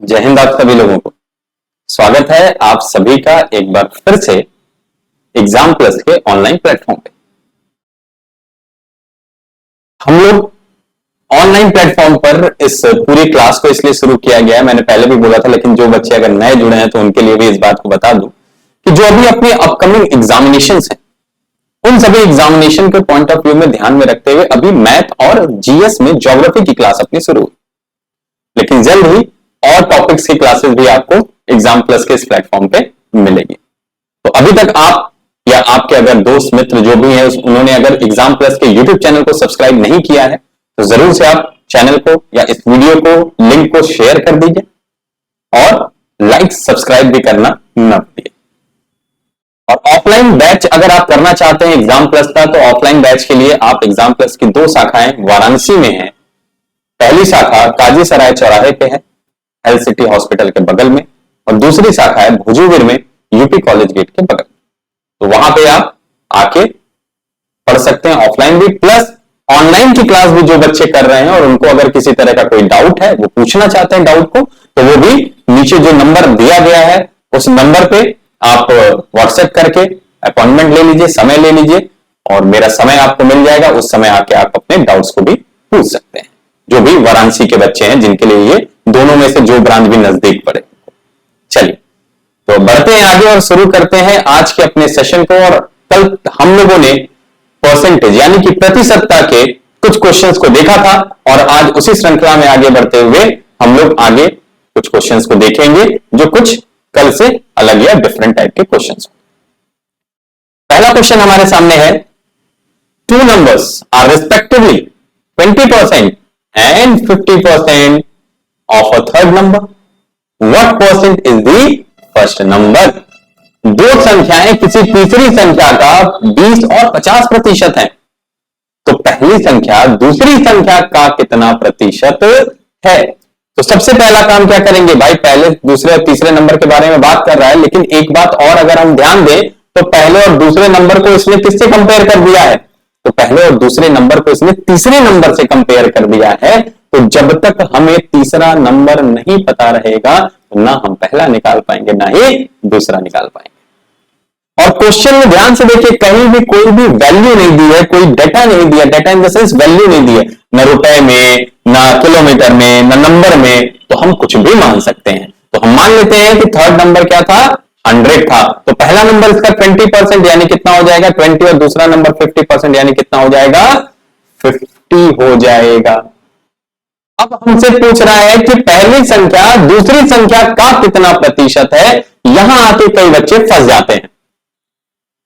जय हिंद आप सभी लोगों को। स्वागत है आप सभी का एक बार फिर से एग्जाम प्लस के ऑनलाइन प्लेटफॉर्म पे। हम लोग ऑनलाइन प्लेटफॉर्म पर इस पूरी क्लास को इसलिए शुरू किया गया है, मैंने पहले भी बोला था, लेकिन जो बच्चे अगर नए जुड़े हैं तो उनके लिए भी इस बात को बता दूं कि जो अभी अपनी अपकमिंग एग्जामिनेशंस हैं उन सभी एग्जामिनेशन के पॉइंट ऑफ व्यू में ध्यान में रखते हुए अभी मैथ और जीएस में ज्योग्राफी की क्लास अपनी शुरू हुई, लेकिन जल्द ही और टॉपिक्स की क्लासेस भी आपको एग्जाम प्लस के इस प्लेटफॉर्म पे मिलेगी। तो अभी तक आप या आपके अगर दोस्त मित्र जो भी हैं उन्होंने अगर एग्जाम प्लस के यूट्यूब चैनल को सब्सक्राइब नहीं किया है तो जरूर से आप चैनल को या इस वीडियो को लिंक को शेयर कर दीजिए और लाइक सब्सक्राइब भी करना न भूलिए। और ऑफलाइन बैच अगर आप करना चाहते हैं एग्जाम प्लस का तो ऑफलाइन बैच के लिए आप एग्जाम प्लस की 2 शाखाएं वाराणसी में हैं। पहली शाखा काजी सराय चौराहे पे है, हेल्थ सिटी हॉस्पिटल के बगल में, और दूसरी शाखा है भुजुविर में, यूपी कॉलेज गेट के बगल। तो वहां पे आप आके पढ़ सकते हैं ऑफलाइन भी, प्लस ऑनलाइन की क्लास भी जो बच्चे कर रहे हैं और उनको अगर किसी तरह का कोई डाउट है, वो पूछना चाहते हैं डाउट को, तो वो भी नीचे जो नंबर दिया गया है उस नंबर पे आप व्हाट्सएप करके अपॉइंटमेंट ले लीजिए, समय ले लीजिए और मेरा समय आपको मिल जाएगा। उस समय आके आप अपने डाउट्स को भी पूछ सकते हैं, जो भी वाराणसी के बच्चे हैं जिनके लिए ये दोनों में से जो ब्रांच भी नजदीक पड़े। चलिए तो बढ़ते हैं आगे और शुरू करते हैं आज के अपने सेशन को। और कल हम लोगों ने परसेंटेज यानी कि प्रतिशतता के कुछ क्वेश्चंस को देखा था और आज उसी श्रृंखला में आगे बढ़ते हुए हम लोग आगे कुछ क्वेश्चंस को देखेंगे जो कुछ कल से अलग या डिफरेंट टाइप के क्वेश्चंस। पहला क्वेश्चन हमारे सामने है, 2 numbers are respectively 20% and 50% of a third number. What percent is the first number? 2 संख्याएं किसी तीसरी संख्या का 20 और 50% है, तो पहली संख्या दूसरी संख्या का कितना प्रतिशत है? तो सबसे पहला काम क्या करेंगे भाई, पहले दूसरे और तीसरे नंबर के बारे में बात कर रहा है, लेकिन एक बात और अगर हम ध्यान दें तो पहले और दूसरे नंबर को इसने किससे कंपेयर कर दिया है? तो पहले और दूसरे नंबर को इसने तीसरे नंबर से कंपेयर कर दिया है। तो जब तक हमें तीसरा नंबर नहीं पता रहेगा तो ना हम पहला निकाल पाएंगे ना ही दूसरा निकाल पाएंगे। और क्वेश्चन में ध्यान से देखिए, कहीं भी कोई भी वैल्यू नहीं दी है, कोई डाटा नहीं दिया, data in the sense value नहीं दी है, न रुपए में, ना किलोमीटर में, ना नंबर में, तो हम कुछ भी मान सकते हैं। तो हम मान लेते हैं कि थर्ड नंबर क्या था, 100 था, तो पहला नंबर इसका 20% यानी कितना हो जाएगा 20, और दूसरा नंबर 50% यानी कितना हो जाएगा 50 हो जाएगा। अब हमसे पूछ रहा है कि पहली संख्या दूसरी संख्या का कितना प्रतिशत है। यहां आके कई बच्चे फंस जाते हैं।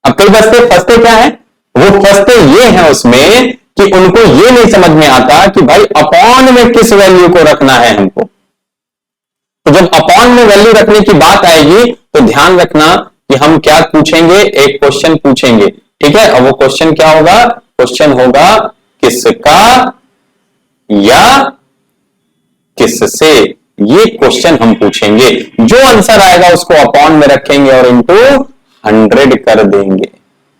अब कई बच्चे फंसते क्या है, वो फंसते ये हैं उसमें कि उनको ये नहीं समझ में आता कि भाई अपॉन में किस वैल्यू को रखना है हमको। तो जब अपॉन में वैल्यू रखने की बात आएगी तो ध्यान रखना कि हम क्या पूछेंगे, एक क्वेश्चन पूछेंगे, ठीक है। और वो क्वेश्चन क्या होगा, क्वेश्चन होगा किसका या किससे, ये क्वेश्चन हम पूछेंगे। जो आंसर आएगा उसको अपॉन में रखेंगे और इनटू 100 कर देंगे,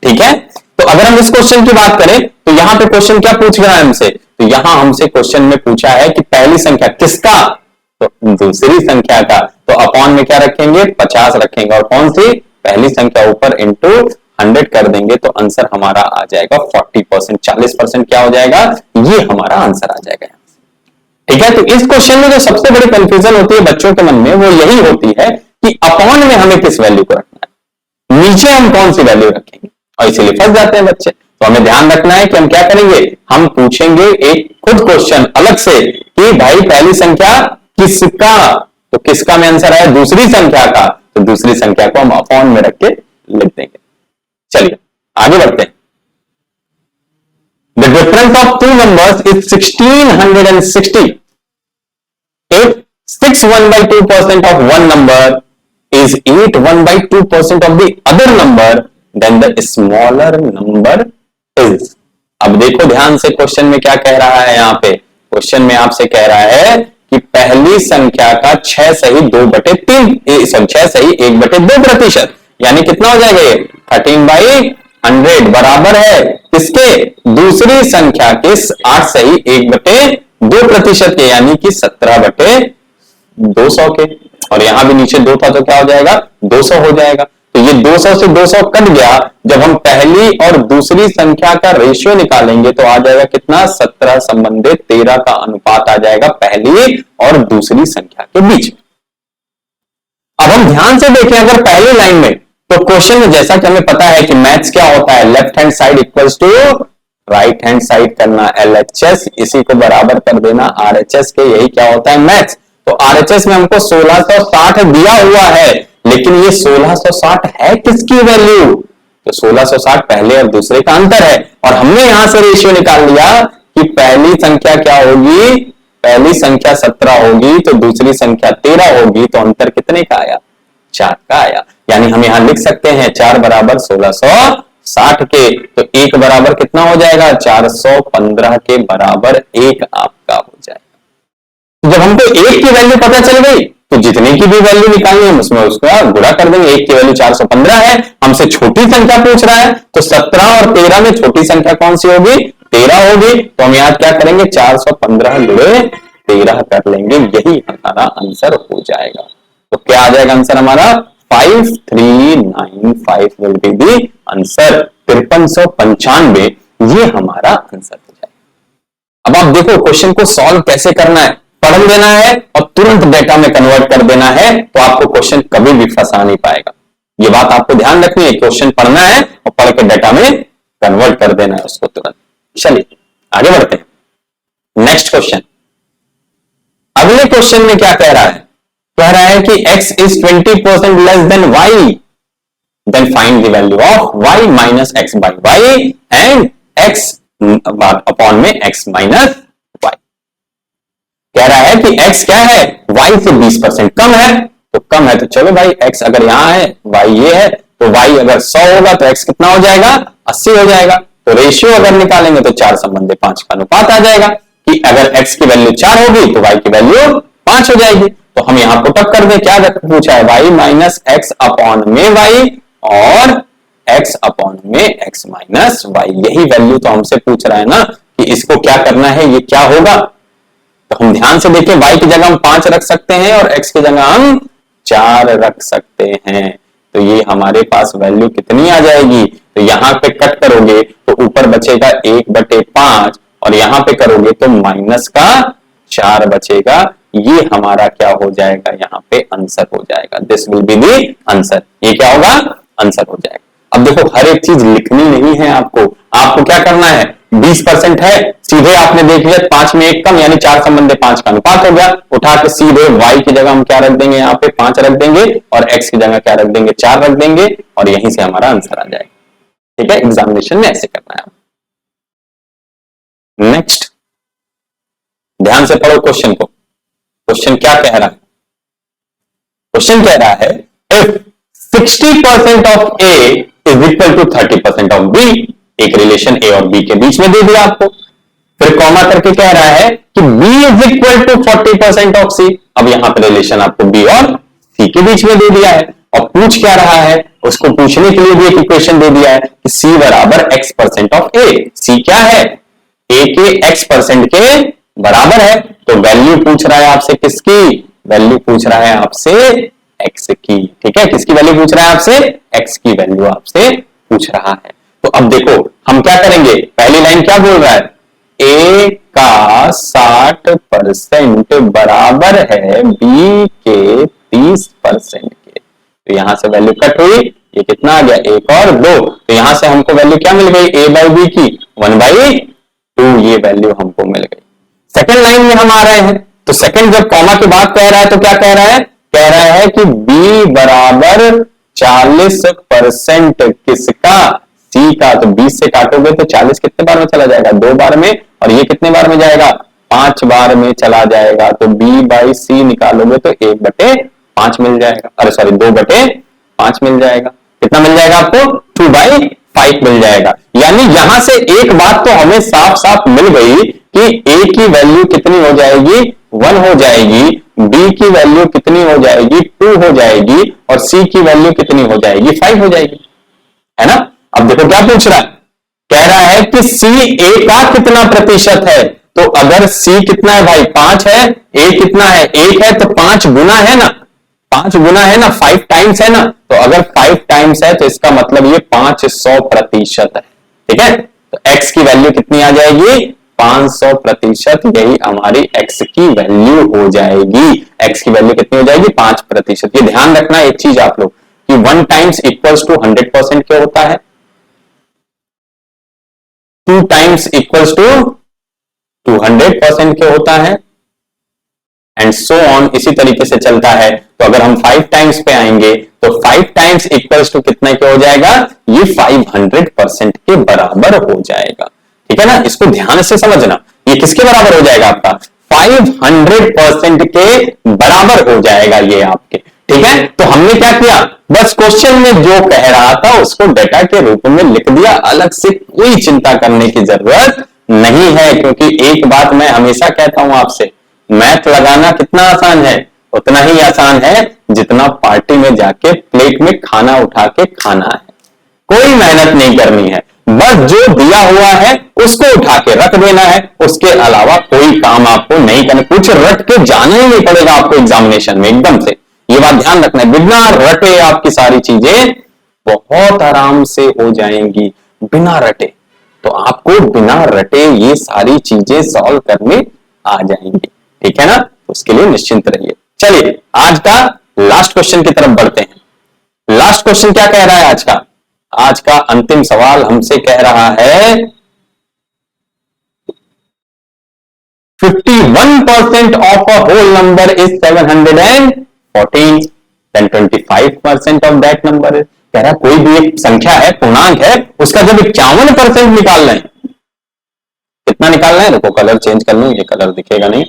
ठीक है। तो अगर हम इस क्वेश्चन की बात करें तो यहां पे क्वेश्चन क्या पूछ रहा है हमसे, तो यहां हमसे क्वेश्चन में पूछा है कि पहली संख्या किसका, तो दूसरी संख्या का, तो अपॉन में क्या रखेंगे 50 रखेंगे और कौन सी पहली संख्या ऊपर इंटू 100 कर देंगे, तो आंसर हमारा आ जाएगा 40%। 40% क्या हो जाएगा, ये हमारा आंसर आ जाएगा, ठीक है। तो इस क्वेश्चन में जो सबसे बड़ी कंफ्यूजन होती है बच्चों के मन में वो यही होती है कि अपॉन में हमें किस वैल्यू को रखना है, नीचे हम कौन सी वैल्यू रखेंगे, और इसीलिए फंस जाते हैं बच्चे। तो हमें ध्यान रखना है कि हम क्या करेंगे, हम पूछेंगे एक खुद क्वेश्चन अलग से कि भाई पहली संख्या किसका, तो किसका में आंसर आया दूसरी संख्या का, तो दूसरी संख्या को हम अपॉन में रख के लिख देंगे। चलिए आगे बढ़ते हैं। The difference of 2 numbers is 1660. If 6 1/2% of one number is 8 1/2% of the other number, then the smaller number is. अब देखो ध्यान से क्वेश्चन में क्या कह रहा है, यहां पे क्वेश्चन में आपसे कह रहा है कि पहली संख्या का 6 सही 2/3, 6 सही 1/2%, यानी कितना हो जाएगा ये 13/100 बराबर है किसके, दूसरी संख्या के 8 सही 1/2% के, यानी कि 17/2। 200 के, और यहां भी नीचे 2 था तो क्या हो जाएगा 200 हो जाएगा। तो ये 200 से 200 कट गया। जब हम पहली और दूसरी संख्या का रेशियो निकालेंगे तो आ जाएगा कितना 17 संबंधित 13 का अनुपात आ जाएगा पहली और दूसरी संख्या के बीच में। अब हम ध्यान से देखें अगर पहली लाइन में, तो क्वेश्चन में जैसा कि हमें पता है कि मैथ्स क्या होता है, left hand side equals to right hand side करना, LHS इसी को बराबर कर देना RHS के, यही क्या होता है मैथ्स। तो RHS में हमको 1660 दिया हुआ है, लेकिन ये 1660 है किसकी वैल्यू, तो 1660 पहले और दूसरे का अंतर है, और हमने यहां से रेशियो निकाल लिया कि पहली संख्या क्या होगी, पहली संख्या 17 होगी तो दूसरी संख्या 13 होगी, तो अंतर कितने का आया 4 का आया। यानी हम यहां लिख सकते हैं 4 बराबर 1660 के, तो 1 बराबर कितना हो जाएगा 415 के बराबर 1 आपका हो जाएगा। जब हमको 1 की वैल्यू पता चल गई तो जितने की भी वैल्यू निकालनी हम उसमें उसका गुणा कर देंगे। 1 की वैल्यू 415 है, हमसे छोटी संख्या पूछ रहा है, तो 17 और 13 में छोटी संख्या कौन सी होगी 13 होगी, तो हम यहां क्या करेंगे 415 गुणे 13 कर लेंगे, यही हमारा आंसर हो जाएगा। तो क्या आ जाएगा आंसर हमारा 5395 विल बी दी आंसर, 5395 ये हमारा आंसर हो जाएगा। अब आप देखो क्वेश्चन को सॉल्व कैसे करना है, पढ़ देना है और तुरंत डेटा में कन्वर्ट कर देना है, तो आपको क्वेश्चन कभी भी फंसा नहीं पाएगा। ये बात आपको ध्यान रखनी है, क्वेश्चन पढ़ना है और पढ़ के डेटा में कन्वर्ट कर देना है उसको तुरंत। चलिए आगे बढ़ते हैं नेक्स्ट क्वेश्चन। अगले क्वेश्चन में क्या कह रहा है, कह रहा है कि x is 20% less than y, then find the value of y minus x by y and x upon में x minus y। कह रहा है कि x क्या है y से 20% कम है, तो कम है तो चलो भाई x अगर यहां है y ये है, तो y अगर 100 होगा तो x कितना हो जाएगा 80 हो जाएगा। तो रेशियो अगर निकालेंगे तो 4 संबंधी 5 का अनुपात आ जाएगा कि अगर x की वैल्यू 4 होगी तो y की वैल्यू 5 हो जाएगी। तो हम यहां पुटअप कर दें, क्या पूछा है y माइनस एक्स अपॉन में y और x अपॉन में x माइनस y, यही वैल्यू तो हमसे पूछ रहा है ना कि इसको क्या करना है, ये क्या होगा। तो हम ध्यान से देखें, y की जगह हम 5 रख सकते हैं और x की जगह हम 4 रख सकते हैं, तो ये हमारे पास वैल्यू कितनी आ जाएगी, तो यहां पे कट करोगे तो ऊपर बचेगा 1/5 और यहां पे करोगे तो माइनस का 4 बचेगा, ये हमारा क्या हो जाएगा यहाँ पे आंसर हो जाएगा, this will be the answer, ये क्या होगा आंसर हो जाएगा। अब देखो हर एक चीज लिखनी नहीं है आपको क्या करना है, 20% है सीधे आपने देख लिया 5 में 1 कम यानी 4 संबंधी 5 का अनुपात हो गया, उठा के सीधे y की जगह हम क्या रख देंगे यहाँ पे 5 रख देंगे और x की जगह क्या रख देंगे 4 रख देंगे और यहीं से हमारा आंसर आ जाएगा। ठीक है, एग्जामिनेशन में ऐसे करना है। नेक्स्ट ध्यान से पढ़ो क्वेश्चन को, क्वेश्चन क्या कह रहा है, क्वेश्चन कह रहा है if 60% of A is equal to 30% of B, एक रिलेशन A और B के बीच में दे दिया आपको, फिर कॉमा करके कह रहा है कि B is equal to 40% of C। अब यहां पर रिलेशन आपको B और C के बीच में दे दिया है और पूछ क्या रहा है, उसको पूछने के लिए भी एक इक्वेशन दे दिया है कि C बराबर X% ऑफ A। C क्या है, A के X% के बराबर है, तो वैल्यू पूछ रहा है आपसे किसकी, वैल्यू पूछ रहा है आपसे x की। ठीक है, किसकी वैल्यू पूछ रहा है आपसे, x की वैल्यू आपसे पूछ रहा है। तो अब देखो हम क्या करेंगे, पहली लाइन क्या बोल रहा है, a का 60% बराबर है b के 30% के, तो यहां से वैल्यू कट हुई, ये कितना आ गया 1 और 2, तो यहां से हमको वैल्यू क्या मिल गई a बाई बी की 1/2, ये वैल्यू हमको मिल गई। सेकंड लाइन में हम आ रहे हैं, तो सेकंड जब कॉमा की बात कह रहा है तो क्या कह रहा है, कह रहा है कि b बराबर 40% किसका, c का, तो 20 से काटोगे तो 40 कितने बार में चला जाएगा 2 बार में, और ये कितने बार में जाएगा 5 बार में चला जाएगा, तो b बाई c निकालोगे तो 1/5 मिल जाएगा, अरे सॉरी 2/5 मिल जाएगा, कितना मिल जाएगा आपको 2/5 मिल जाएगा। यानी यहां से एक बात तो हमें साफ साफ मिल गई कि a की वैल्यू कितनी हो जाएगी 1 हो जाएगी, b की वैल्यू कितनी हो जाएगी 2 हो जाएगी और c की वैल्यू कितनी हो जाएगी 5 हो जाएगी, है ना। अब देखो क्या पूछ रहा है, कह रहा है कि c a का कितना प्रतिशत है, तो अगर C कितना है भाई 5 है, A कितना है 1 है, तो 5 गुना है ना, 5 गुना है ना, 5 टाइम्स है ना। तो अगर 5 टाइम्स है तो इसका मतलब ये 500% है। ठीक है, तो x की वैल्यू कितनी आ जाएगी 500%, यही हमारी x की वैल्यू हो जाएगी। x की वैल्यू कितनी हो जाएगी 5%। ये ध्यान रखना एक चीज आप लोग कि 1 टाइम्स इक्वल्स टू 100% क्या होता है, 2 टाइम्स इक्वल्स टू 200% क्या होता है, एंड सो ऑन, इसी तरीके से चलता है। तो अगर हम 5 टाइम्स पे आएंगे तो 5 टाइम्स इक्वल्स टू कितना क्या हो जाएगा, ये 500% के बराबर हो जाएगा। ठीक है ना, इसको ध्यान से समझना, ये किसके बराबर हो जाएगा आपका 500% के बराबर हो जाएगा ये आपके। ठीक है, तो हमने क्या किया, बस क्वेश्चन में जो कह रहा था उसको डेटा के रूप में लिख दिया, अलग से कोई चिंता करने की जरूरत नहीं है। क्योंकि एक बात मैं हमेशा कहता हूं आपसे, मैथ लगाना कितना आसान है, उतना ही आसान है जितना पार्टी में जाके प्लेट में खाना उठा के खाना है। कोई मेहनत नहीं करनी है, बस जो दिया हुआ है उसको उठा के रख देना है, उसके अलावा कोई काम आपको नहीं करना। कुछ रट के जाना ही नहीं पड़ेगा आपको एग्जामिनेशन में एकदम से, ये बात ध्यान रखना है। बिना रटे आपकी सारी चीजें बहुत आराम से हो जाएंगी, बिना रटे। तो आपको बिना रटे ये सारी चीजें सॉल्व करने आ जाएंगी। ठीक है ना, उसके लिए निश्चिंत रहिए। चलिए आज का लास्ट क्वेश्चन की तरफ बढ़ते हैं। लास्ट क्वेश्चन क्या कह रहा है आज का, आज का अंतिम सवाल हमसे कह रहा है 51% of a whole number is 714, then 25% of that number is, कह रहा कोई भी एक संख्या है, पूर्णांक है, उसका जब 51% निकाल रहे हैं, कितना निकाल रहे हैं, देखो कलर चेंज कर लूं, ये कलर दिखेगा नहीं,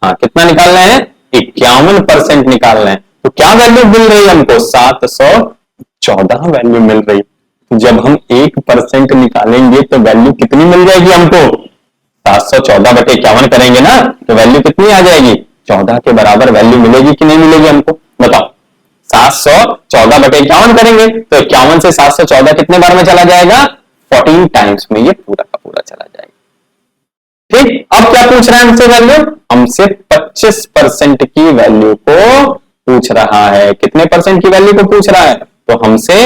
हाँ कितना निकाल रहे हैं 51% निकाल रहे हैं। तो क्या वैल्यू मिल रही है हमको 714 वैल्यू मिल रही। तो जब हम 1% निकालेंगे तो वैल्यू कितनी मिल जाएगी हमको 714/51 करेंगे ना, तो वैल्यू कितनी आ जाएगी 14 के बराबर वैल्यू मिलेगी कि नहीं मिलेगी हमको, बताओ। 714/51 करेंगे तो 51 से 714 कितने बार में चला जाएगा 14 टाइम्स में ये पूरा का पूरा चला जाएगा। ठीक, अब क्या पूछ रहा है हमसे वैल्यू, हमसे 25% की वैल्यू को पूछ रहा है। कितने परसेंट की वैल्यू को पूछ रहा है, तो हमसे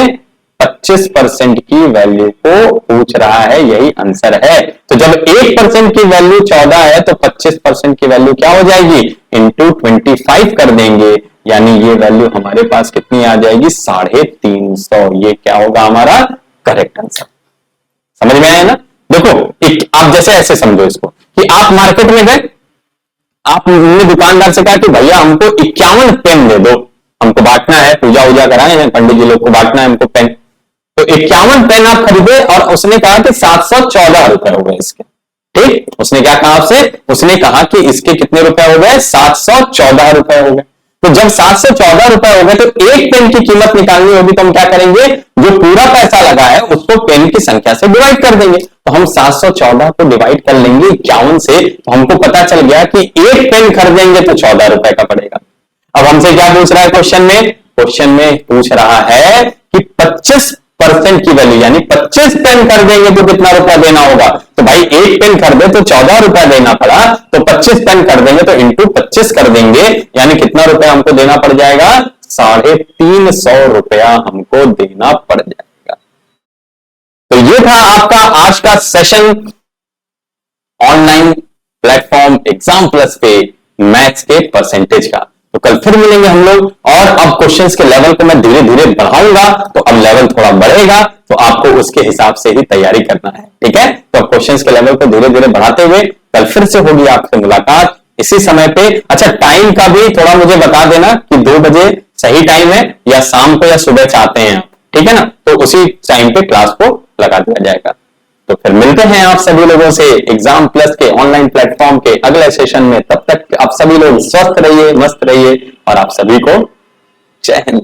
25% की वैल्यू को पूछ रहा है, यही आंसर है। तो जब 1% की वैल्यू 14 है तो 25% की वैल्यू क्या हो जाएगी इंटू 25 कर देंगे, यानी ये वैल्यू हमारे पास कितनी आ जाएगी 350। ये क्या होगा हमारा करेक्ट आंसर। समझ में आया ना, देखो एक आप जैसे ऐसे समझो इसको कि आप मार्केट में गए, आपने दुकानदार से कहा कि भैया हमको 51 पेन दे दो, हमको बांटना है, पूजा वूजा कराए हैं पंडित जी लोग को, बांटना है हमको पेन। तो 51 पेन आप खरीदे और उसने कहा कि 714 रुपए हो गए इसके। ठीक, उसने क्या कहा आपसे, उसने कहा कि इसके कितने रुपए हो गए 714 रुपए हो गए। तो जब 714 रुपए हो गए तो एक पेन की कीमत निकालनी होगी, तो हम क्या करेंगे, जो पूरा पैसा लगा है उसको पेन की संख्या से डिवाइड कर देंगे। तो हम 714 को डिवाइड कर लेंगे 51 से, तो हमको पता चल गया कि एक पेन खरीदेंगे तो 14 रुपए का पड़ेगा। अब हमसे क्या पूछ रहा है क्वेश्चन में, क्वेश्चन में पूछ रहा है कि 25% की वैल्यू, यानी 25 पेन खरीदेंगे तो कितना रुपया देना होगा। तो भाई एक पेन खरीदे तो 14 रुपया देना पड़ा, तो 25 पेन खरीदेंगे तो इंटू 25 कर देंगे, यानी कितना रुपया हमको देना पड़ जाएगा 350 रुपया हमको देना पड़ जाएगा। तो ये था आपका आज का session online platform exam plus पे मैथ्स के परसेंटेज का। तो कल फिर मिलेंगे हम लोग, और अब क्वेश्चंस के लेवल को मैं धीरे धीरे बढ़ाऊंगा, तो अब लेवल थोड़ा बढ़ेगा, तो आपको उसके हिसाब से ही तैयारी करना है। ठीक है, तो क्वेश्चंस के लेवल को धीरे धीरे बढ़ाते हुए कल फिर से होगी आपसे मुलाकात इसी समय पे। अच्छा, टाइम का भी थोड़ा मुझे बता देना कि 2 बजे सही टाइम है या शाम को या सुबह चाहते हैं आप, ठीक है ना, तो उसी टाइम पे क्लास को लगा दिया जाएगा। तो फिर मिलते हैं आप सभी लोगों से एग्जाम प्लस के ऑनलाइन प्लेटफॉर्म के अगले सेशन में। तब तक आप सभी लोग स्वस्थ रहिए, मस्त रहिए, और आप सभी को जय हिंद।